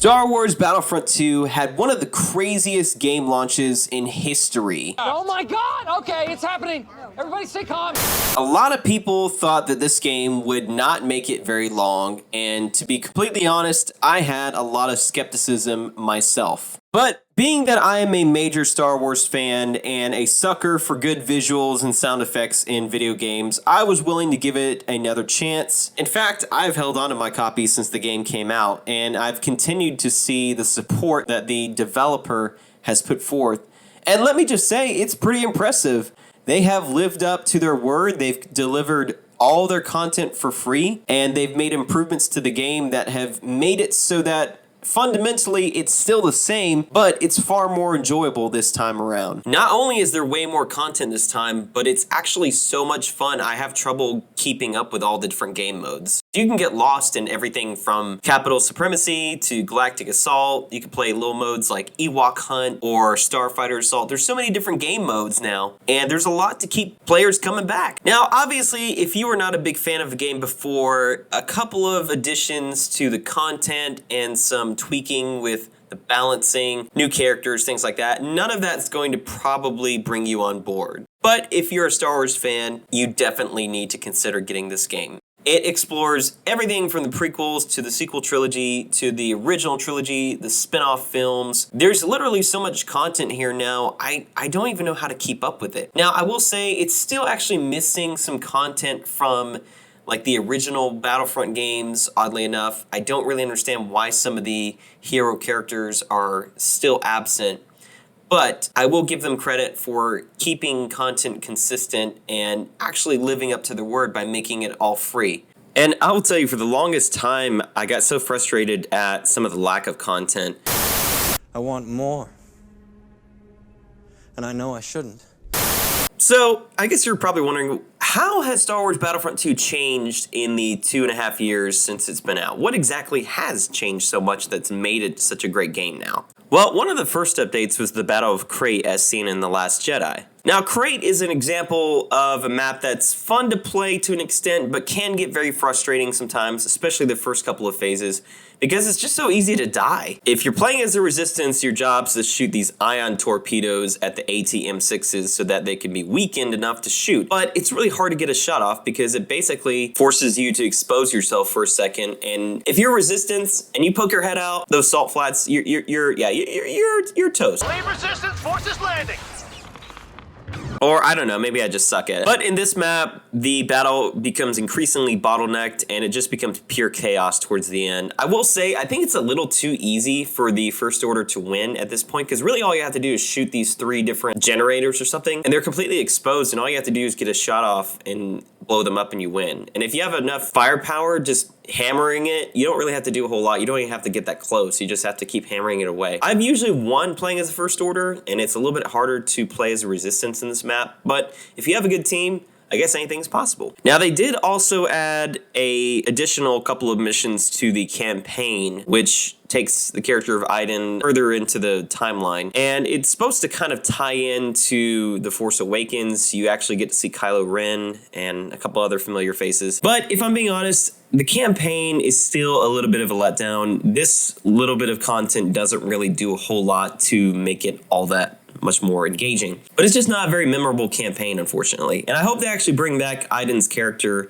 Star Wars Battlefront II had one of the craziest game launches in history. Oh my god! Okay, it's happening! Everybody stay calm! A lot of people thought that this game would not make it very long, and to be completely honest, I had a lot of skepticism myself. But being that I am a major Star Wars fan and a sucker for good visuals and sound effects in video games, I was willing to give it another chance. In fact, I've held on to my copy since the game came out, and I've continued to see the support that the developer has put forth. And let me just say, it's pretty impressive. They have lived up to their word. They've delivered all their content for free, and they've made improvements to the game that have made it so that fundamentally, it's still the same, but it's far more enjoyable this time around. Not only is there way more content this time, but it's actually so much fun, I have trouble keeping up with all the different game modes. You can get lost in everything from Capital Supremacy to Galactic Assault. You can play little modes like Ewok Hunt or Starfighter Assault. There's so many different game modes now, and there's a lot to keep players coming back. Now, obviously, if you were not a big fan of the game before, a couple of additions to the content and some tweaking with the balancing, new characters, things like that, none of that's going to probably bring you on board. But if you're a Star Wars fan, you definitely need to consider getting this game. It explores everything from the prequels to the sequel trilogy to the original trilogy, the spin-off films. There's literally so much content here now, I don't even know how to keep up with it. Now, I will say it's still actually missing some content from like the original Battlefront games, oddly enough. I don't really understand why some of the hero characters are still absent, but I will give them credit for keeping content consistent and actually living up to their word by making it all free. And I will tell you, for the longest time, I got so frustrated at some of the lack of content. I want more. And I know I shouldn't. So, I guess you're probably wondering, how has Star Wars Battlefront 2 changed in the 2.5 years since it's been out? What exactly has changed so much that's made it such a great game now? Well, one of the first updates was the Battle of Crait as seen in The Last Jedi. Now, Crait is an example of a map that's fun to play to an extent, but can get very frustrating sometimes, especially the first couple of phases, because it's just so easy to die. If you're playing as a Resistance, your job's to shoot these ion torpedoes at the AT-M6s so that they can be weakened enough to shoot. But it's really hard to get a shot off because it basically forces you to expose yourself for a second. And if you're Resistance and you poke your head out, those salt flats, you're toast. Leave Resistance forces landing. Or, I don't know, maybe I just suck at it. But in this map, the battle becomes increasingly bottlenecked, and it just becomes pure chaos towards the end. I will say, I think it's a little too easy for the First Order to win at this point, because really all you have to do is shoot these 3 different generators or something, and they're completely exposed, and all you have to do is get a shot off and blow them up and you win. And if you have enough firepower, just hammering it, you don't really have to do a whole lot. You don't even have to get that close. You just have to keep hammering it away. I've usually won playing as a First Order, and it's a little bit harder to play as a Resistance in this map, but if you have a good team, I guess anything's possible. Now, they did also add a additional couple of missions to the campaign, which takes the character of Iden further into the timeline. And it's supposed to kind of tie into The Force Awakens. You actually get to see Kylo Ren and a couple other familiar faces. But if I'm being honest, the campaign is still a little bit of a letdown. This little bit of content doesn't really do a whole lot to make it all that much more engaging. But it's just not a very memorable campaign, unfortunately. And I hope they actually bring back Iden's character,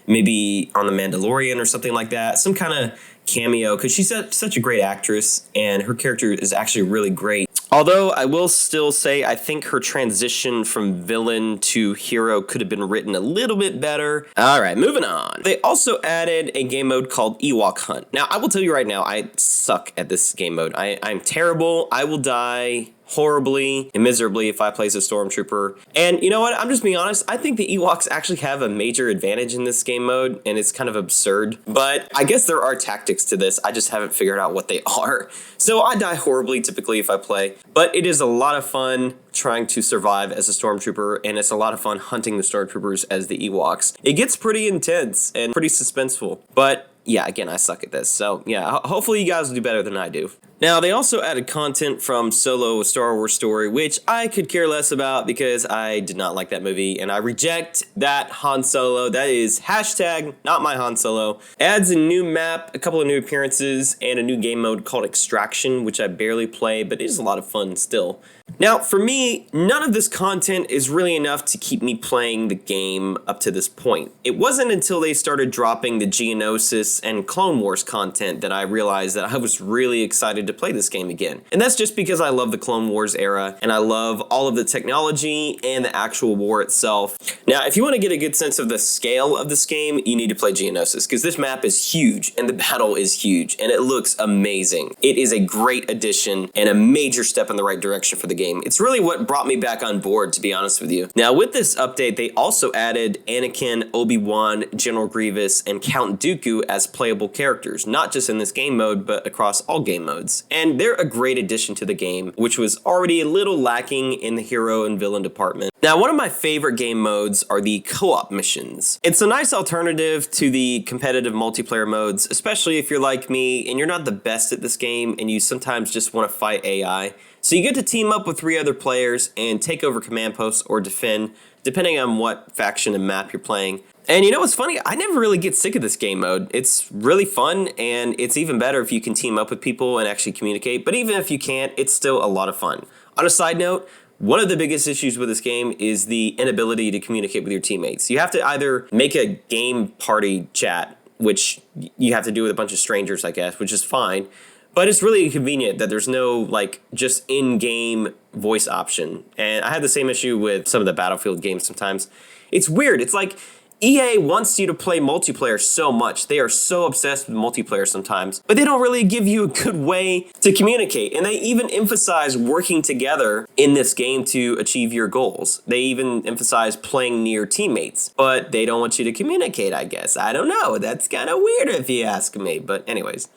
maybe on The Mandalorian or something like that, some kind of cameo, because she's such a great actress, and her character is actually really great. Although I will still say I think her transition from villain to hero could have been written a little bit better. All right, moving on. They also added a game mode called Ewok Hunt. Now, I will tell you right now, I suck at this game mode. I'm terrible. I will die horribly and miserably if I play as a stormtrooper. And you know what? I'm just being honest. I think the Ewoks actually have a major advantage in this game mode, and it's kind of absurd. But I guess there are tactics to this. I just haven't figured out what they are. So I die horribly typically if I play. But it is a lot of fun trying to survive as a stormtrooper, and it's a lot of fun hunting the stormtroopers as the Ewoks. It gets pretty intense and pretty suspenseful. But yeah, again, I suck at this. So yeah, hopefully you guys will do better than I do. Now, they also added content from Solo: A Star Wars Story, which I could care less about because I did not like that movie, and I reject that Han Solo. That is hashtag not my Han Solo. Adds a new map, a couple of new appearances, and a new game mode called Extraction, which I barely play, but it is a lot of fun still. Now, for me, none of this content is really enough to keep me playing the game up to this point. It wasn't until they started dropping the Geonosis and Clone Wars content that I realized that I was really excited to play this game again. And that's just because I love the Clone Wars era, and I love all of the technology and the actual war itself. Now, if you want to get a good sense of the scale of this game, you need to play Geonosis, because this map is huge, and the battle is huge, and it looks amazing. It is a great addition, and a major step in the right direction for the game. It's really what brought me back on board, to be honest with you. Now, with this update, they also added Anakin, Obi-Wan, General Grievous, and Count Dooku as playable characters, not just in this game mode, but across all game modes. And they're a great addition to the game, which was already a little lacking in the hero and villain department. Now, one of my favorite game modes are the co-op missions. It's a nice alternative to the competitive multiplayer modes, especially if you're like me and you're not the best at this game and you sometimes just want to fight AI. So you get to team up with 3 other players and take over command posts or defend, depending on what faction and map you're playing. And you know what's funny? I never really get sick of this game mode. It's really fun, and it's even better if you can team up with people and actually communicate. But even if you can't, it's still a lot of fun. On a side note, one of the biggest issues with this game is the inability to communicate with your teammates. You have to either make a game party chat, which you have to do with a bunch of strangers, I guess, which is fine. But it's really inconvenient that there's no, like, just in-game voice option. And I had the same issue with some of the Battlefield games sometimes. It's weird. It's like EA wants you to play multiplayer so much. They are so obsessed with multiplayer sometimes. But they don't really give you a good way to communicate. And they even emphasize working together in this game to achieve your goals. They even emphasize playing near teammates. But they don't want you to communicate, I guess. I don't know. That's kind of weird if you ask me. But anyways.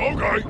Okay.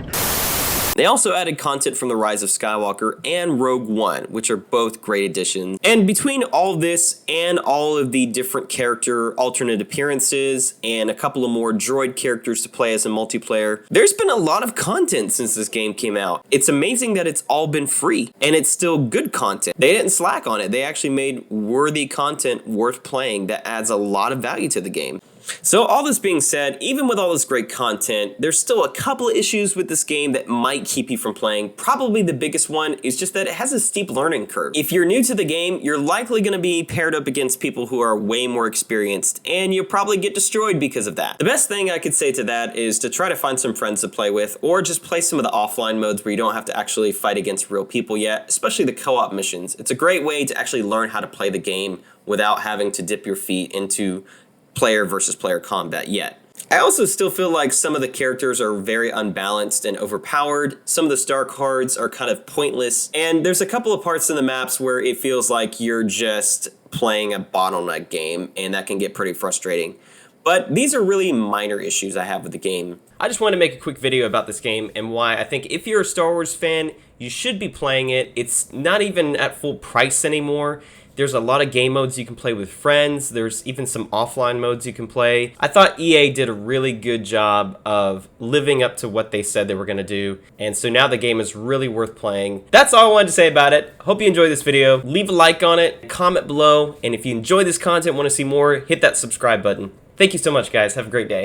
They also added content from the Rise of Skywalker and Rogue One, which are both great additions. And between all this and all of the different character alternate appearances and a couple of more droid characters to play as a multiplayer, there's been a lot of content since this game came out. It's amazing that it's all been free, and it's still good content. They didn't slack on it. They actually made worthy content worth playing that adds a lot of value to the game. So all this being said, even with all this great content, there's still a couple of issues with this game that might keep you from playing. Probably the biggest one is just that it has a steep learning curve. If you're new to the game, you're likely going to be paired up against people who are way more experienced, and you'll probably get destroyed because of that. The best thing I could say to that is to try to find some friends to play with, or just play some of the offline modes where you don't have to actually fight against real people yet, especially the co-op missions. It's a great way to actually learn how to play the game without having to dip your feet into player versus player combat yet. I also still feel like some of the characters are very unbalanced and overpowered. Some of the star cards are kind of pointless, and there's a couple of parts in the maps where it feels like you're just playing a bottleneck game, and that can get pretty frustrating. But these are really minor issues I have with the game. I just wanted to make a quick video about this game and why I think if you're a Star Wars fan, you should be playing it. It's not even at full price anymore. There's a lot of game modes you can play with friends. There's even some offline modes you can play. I thought EA did a really good job of living up to what they said they were going to do. And so now the game is really worth playing. That's all I wanted to say about it. Hope you enjoyed this video. Leave a like on it, comment below. And if you enjoy this content, want to see more, hit that subscribe button. Thank you so much, guys. Have a great day.